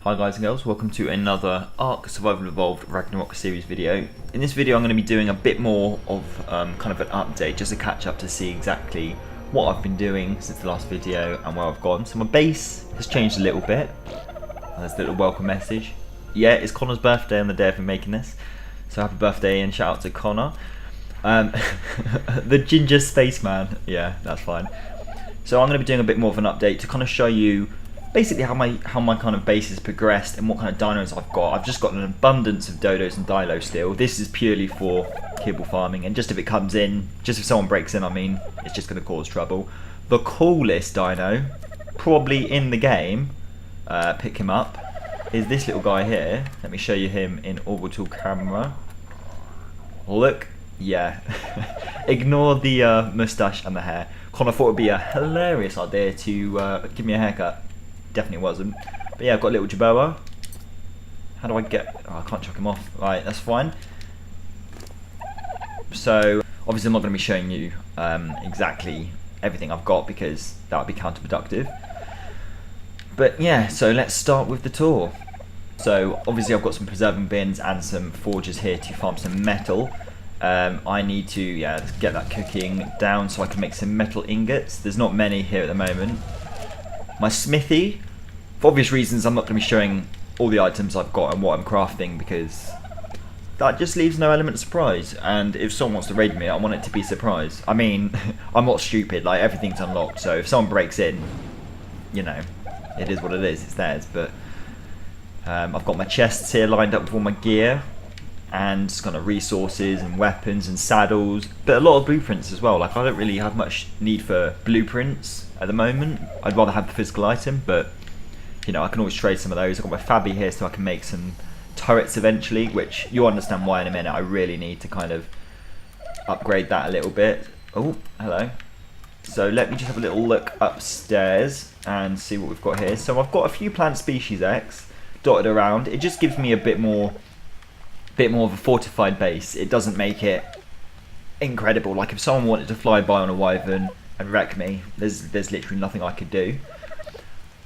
Hi guys and girls, welcome to another Ark Survival Evolved Ragnarok series video. In this video I'm going to be doing a bit more of kind of an update, just a catch up to see exactly what I've been doing since the last video and where I've gone. So my base has changed a little bit. There's a little welcome message. Yeah, it's Connor's birthday on the day of me making this, so happy birthday and shout out to Connor. The ginger spaceman, yeah, that's fine. So I'm going to be doing a bit more of an update to kind of show you basically how my kind of base has progressed and what kind of dinos I've got. I've just got an abundance of dodos and dilos still. This is purely for kibble farming, and just if it comes in, just if someone breaks in, I mean, it's just going to cause trouble. The coolest dino, probably in the game, pick him up, is this little guy here. Let me show you him in orbital camera. Look, yeah. Ignore the moustache and the hair. Connor thought it would be a hilarious idea to give me a haircut. Definitely wasn't. But yeah, I've got a little Jaboa. How do I get... Oh, I can't chuck him off. Right, that's fine. So, obviously I'm not going to be showing you exactly everything I've got because that would be counterproductive. But yeah, so let's start with the tour. So, obviously I've got some preserving bins and some forges here to farm some metal. I need to get that cooking down so I can make some metal ingots. There's not many here at the moment. My smithy, for obvious reasons, I'm not going to be showing all the items I've got and what I'm crafting because that just leaves no element of surprise. And if someone wants to raid me, I want it to be a surprise. I mean, I'm not stupid, like everything's unlocked, so if someone breaks in, you know, it is what it is, it's theirs. But I've got my chests here lined up with all my gear and kind of resources and weapons and saddles, but a lot of blueprints as well. Like, I don't really have much need for blueprints at the moment. I'd rather have the physical item, but you know, I can always trade some of those. I've got my Fabby here so I can make some turrets eventually, which you'll understand why in a minute. I really need to kind of upgrade that a little bit. Oh, hello. So let me just have a little look upstairs and see what we've got here. So I've got a few plant species X dotted around. It just gives me a bit more of a fortified base. It doesn't make it incredible. Like if someone wanted to fly by on a wyvern and wreck me, there's literally nothing I could do.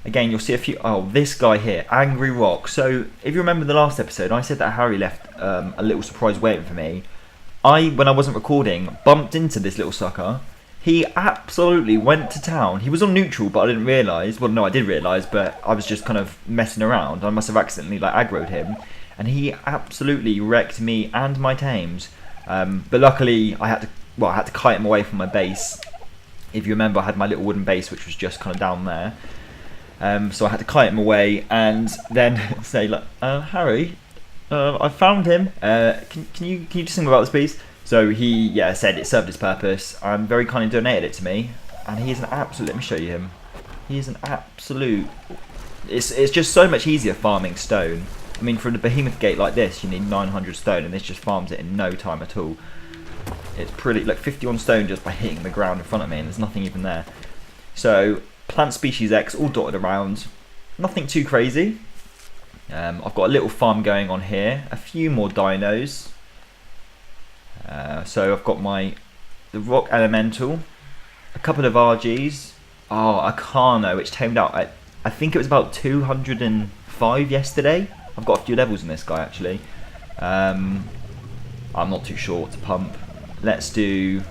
Again, you'll see a few. Oh, this guy here, Angry Rock. So if you remember the last episode, I said that Harry left a little surprise waiting for me. When I wasn't recording, bumped into this little sucker. He absolutely went to town. He was on neutral, but I didn't realise. Well, no, I did realise, but I was just kind of messing around. I must have accidentally like aggroed him. And he absolutely wrecked me and my tames. But luckily, I had to kite him away from my base. If you remember, I had my little wooden base, which was just kind of down there. So I had to kite him away and then say, like, Harry, I found him. Can you just sing about this, please? So he, said it served its purpose and very kindly donated it to me. And he is an absolute. Let me show you him. He is an absolute. It's just so much easier farming stone. I mean, for a behemoth gate like this, you need 900 stone, and this just farms it in no time at all. It's pretty, like 51 stone just by hitting the ground in front of me, and there's nothing even there. So, plant species X all dotted around. Nothing too crazy. I've got a little farm going on here. A few more dinos. So I've got the rock elemental, a couple of RGs. Oh, a Carno, which tamed out. I think it was about 205 yesterday. I've got a few levels in this guy actually. I'm not too sure what to pump. Let's do.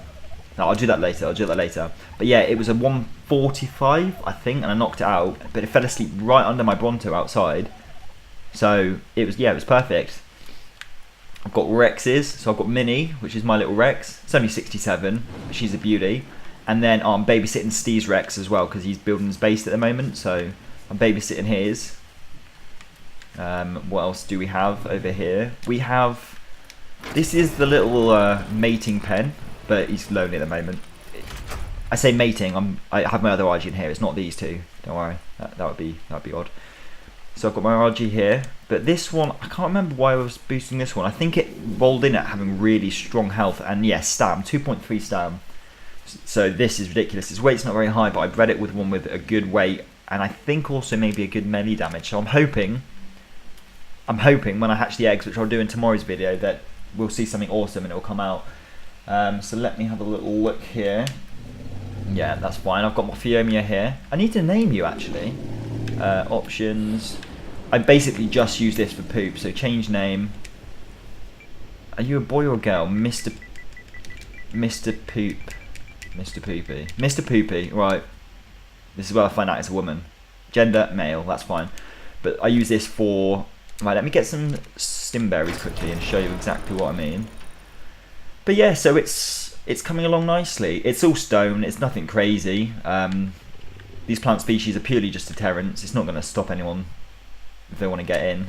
No, I'll do that later. But yeah, it was a 145, I think, and I knocked it out. But it fell asleep right under my Bronto outside. So it was perfect. I've got Rexes, so I've got Minnie, which is my little Rex. It's only 67. She's a beauty. And then I'm babysitting Steve's Rex as well because he's building his base at the moment. So I'm babysitting his. What else do we have over here? We have. This is the little mating pen, but he's lonely at the moment. I say mating. I have my other RG in here. It's not these two. Don't worry. That would be odd. So I've got my RG here, but this one I can't remember why I was boosting this one. I think it rolled in at having really strong health and yes, stam 2.3 stam. So this is ridiculous. Its weight's not very high, but I bred it with one with a good weight and I think also maybe a good melee damage. So I'm hoping when I hatch the eggs, which I'll do in tomorrow's video, that we'll see something awesome and it'll come out. So let me have a little look here. Yeah, that's fine. I've got my Phiomia here. I need to name you actually. Options. I basically just use this for poop. So change name. Are you a boy or a girl? Mr. Poop. Mr. Poopy. Mr. Poopy, right. This is where I find out it's a woman. Gender, male, that's fine. But I use this for... Right, let me get some stimberries quickly and show you exactly what I mean. But yeah, so it's coming along nicely. It's all stone, it's nothing crazy. These plant species are purely just deterrents. It's not going to stop anyone if they want to get in.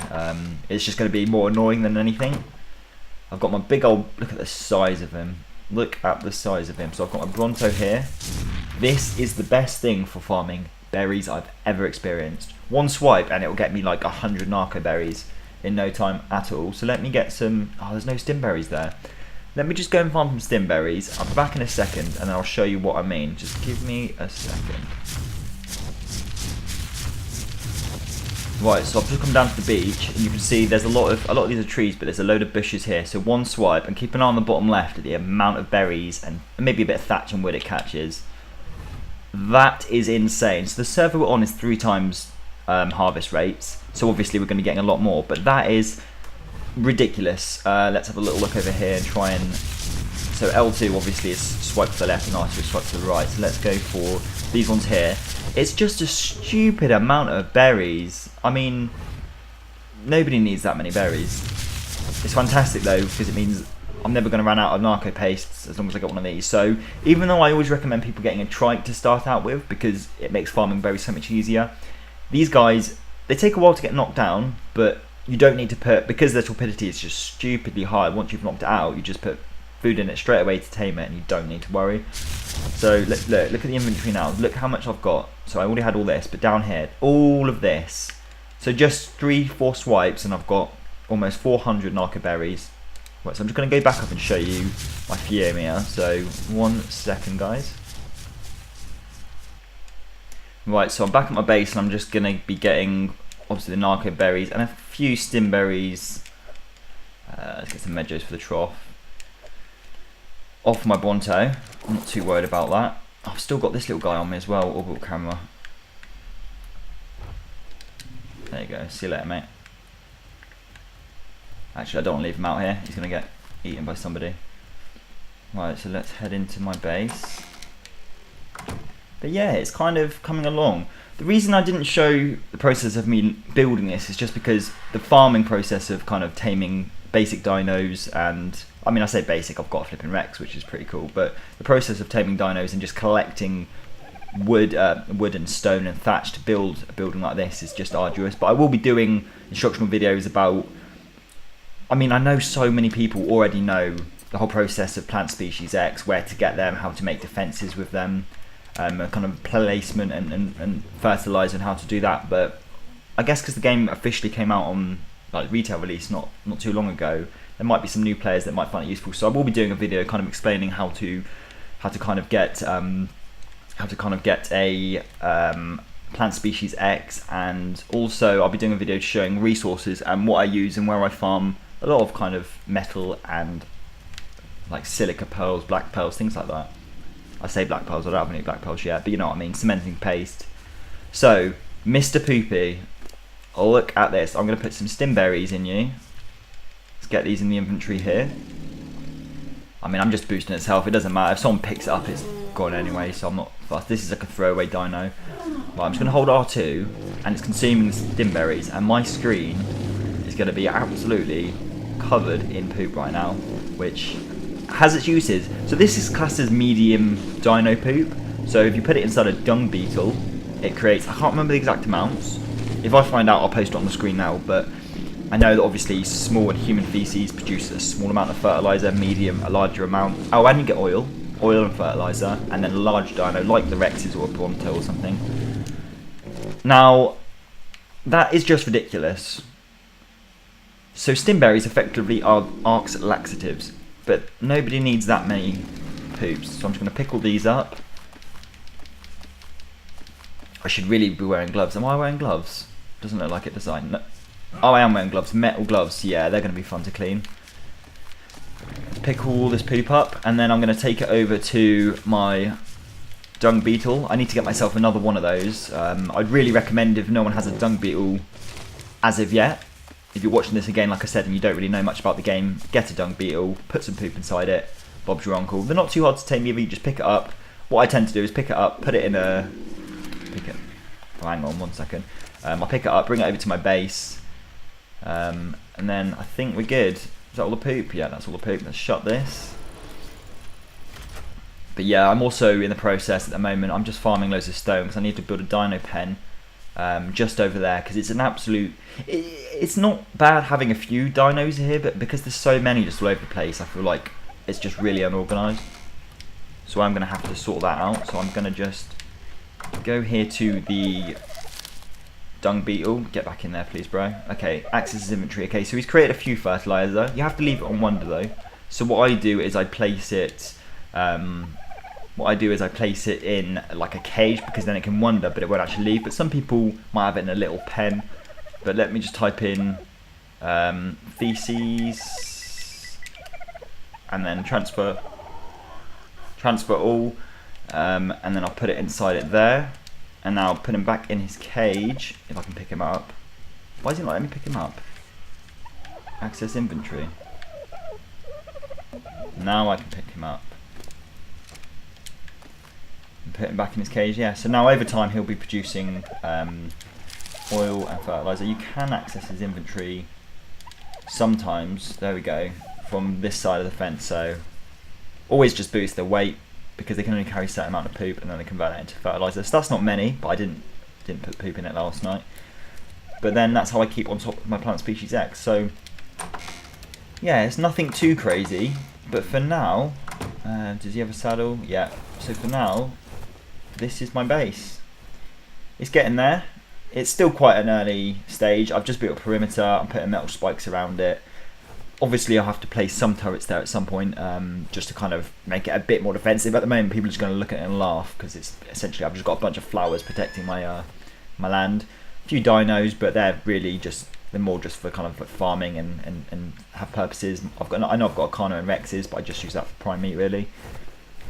It's just going to be more annoying than anything. I've got my big old... Look at the size of him. Look at the size of him. So I've got my Bronto here. This is the best thing for farming berries I've ever experienced. One swipe and it will get me like 100 narco berries in no time at all. So let me get some... Oh, there's no stimberries there. Let me just go and farm some stimberries. I'll be back in a second and I'll show you what I mean. Just give me a second. Right, so I've just come down to the beach and you can see there's a lot of these are trees, but there's a load of bushes here. So one swipe and keep an eye on the bottom left at the amount of berries and maybe a bit of thatch and wood it catches. That is insane. So the server we're on is 3 times harvest rates. So obviously we're going to be getting a lot more, but that is ridiculous. Let's have a little look over here and try and... So L2 obviously is swipe to the left and R2 is swipe to the right. So let's go for these ones here. It's just a stupid amount of berries. I mean, nobody needs that many berries. It's fantastic though, because it means I'm never going to run out of narco pastes as long as I get one of these. So even though I always recommend people getting a trike to start out with, because it makes farming berries so much easier, these guys, they take a while to get knocked down, but you don't need to put, because their torpidity is just stupidly high, once you've knocked it out, you just put food in it straight away to tame it and you don't need to worry. So look at the inventory now. Look how much I've got. So I already had all this, but down here, all of this. So just 3-4 swipes and I've got almost 400 narco berries. Right, so I'm just going to go back up and show you my Fiume here. So 1 second, guys. Right, so I'm back at my base and I'm just going to be getting obviously the narco berries and a few stim berries. Let's get some medjos for the trough. Off my Bronto. I'm not too worried about that. I've still got this little guy on me as well, orbital camera. There you go, see you later, mate. Actually, I don't want to leave him out here, he's going to get eaten by somebody. Right, so let's head into my base. But yeah, it's kind of coming along. The reason I didn't show the process of me building this is just because the farming process of kind of taming basic dinos and... I mean, I say basic, I've got a flipping Rex, which is pretty cool, but the process of taming dinos and just collecting wood and stone and thatch to build a building like this is just arduous. But I will be doing instructional videos about... I mean, I know so many people already know the whole process of plant species X, where to get them, how to make defences with them, kind of placement and fertilizer and how to do that. But I guess because the game officially came out on like retail release not too long ago, there might be some new players that might find it useful. So I will be doing a video kind of explaining how to kind of get a plant species X, and also I'll be doing a video showing resources and what I use and where I farm a lot of kind of metal and like silica pearls, black pearls, things like that. I say black pearls, I don't have any black pearls yet, but you know what I mean, cementing paste. So, Mr. Poopy, look at this. I'm going to put some stimberries in you. Let's get these in the inventory here. I mean, I'm just boosting its health, it doesn't matter. If someone picks it up, it's gone anyway, so I'm not fussed. This is like a throwaway dino. Right, I'm just going to hold R2, and it's consuming the stimberries, and my screen is going to be absolutely covered in poop right now, which has its uses. So this is classed as medium dino poop. So if you put it inside a dung beetle, it creates, I can't remember the exact amounts. If I find out, I'll post it on the screen now, but I know that obviously small and human feces produce a small amount of fertilizer, medium a larger amount. Oh, and you get oil and fertilizer, and then a large dino like the Rexes or a Bronto or something. Now, that is just ridiculous. So stimberries effectively are Ark's laxatives, but nobody needs that many poops. So I'm just going to pick all these up. I should really be wearing gloves. Am I wearing gloves? Doesn't look like it, does I? No. Oh, I am wearing gloves. Metal gloves. Yeah, they're going to be fun to clean. Pick all this poop up, and then I'm going to take it over to my dung beetle. I need to get myself another one of those. I'd really recommend, if no one has a dung beetle as of yet. If you're watching this again, like I said, and you don't really know much about the game, get a dung beetle, put some poop inside it, Bob's your uncle. They're not too hard to tame either, you just pick it up. What I tend to do is pick it up, put it in a... Oh, hang on 1 second. I'll pick it up, bring it over to my base, and then I think we're good. Is that all the poop? Yeah, that's all the poop. Let's shut this. But yeah, I'm also in the process at the moment, I'm just farming loads of stone because I need to build a dino pen just over there, because it's an absolute... It's not bad having a few dinos here, but because there's so many just all over the place, I feel like it's just really unorganised. So I'm going to have to sort that out. So I'm going to just go here to the dung beetle. Get back in there, please, bro. Okay, access his inventory. Okay, so he's created a few fertilizer. You have to leave it on wonder though. So what I do is I place it... in like a cage, because then it can wander but it won't actually leave. But some people might have it in a little pen. But let me just type in feces and then transfer all, and then I'll put it inside it there, and now I'll put him back in his cage if I can pick him up. Why isn't it letting me pick him up? Access inventory. Now I can pick him up. Put him back in his cage, yeah. So now over time he'll be producing oil and fertilizer. You can access his inventory sometimes, there we go, from this side of the fence. So always just boost their weight, because they can only carry a certain amount of poop and then they convert it into fertilizer. So that's not many, but I didn't put poop in it last night. But then that's how I keep on top of my plant species X. So yeah, it's nothing too crazy, but for now, does he have a saddle? Yeah. So for now, this is my base. It's getting there. It's still quite an early stage. I've just built a perimeter. I'm putting metal spikes around it. Obviously, I'll have to place some turrets there at some point, just to kind of make it a bit more defensive. At the moment, people are just going to look at it and laugh, because it's essentially I've just got a bunch of flowers protecting my my land. A few dinos, but they're really just, they're more just for kind of like farming and have purposes. I know I've got Arcana and Rexes, but I just use that for prime meat really.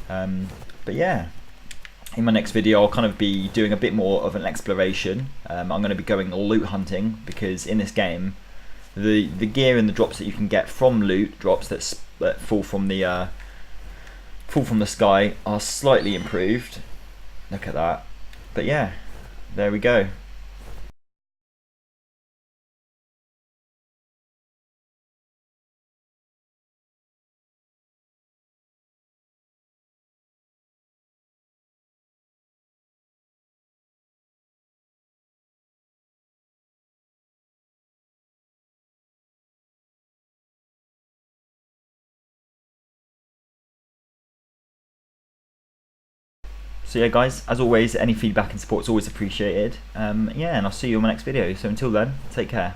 But yeah, in my next video I'll kind of be doing a bit more of an exploration. I'm going to be going loot hunting, because in this game the gear and the drops that you can get from loot drops that fall from the sky are slightly improved. Look at that. But yeah, there we go. So yeah guys, as always, any feedback and support is always appreciated. Yeah, and I'll see you on my next video. So until then, take care.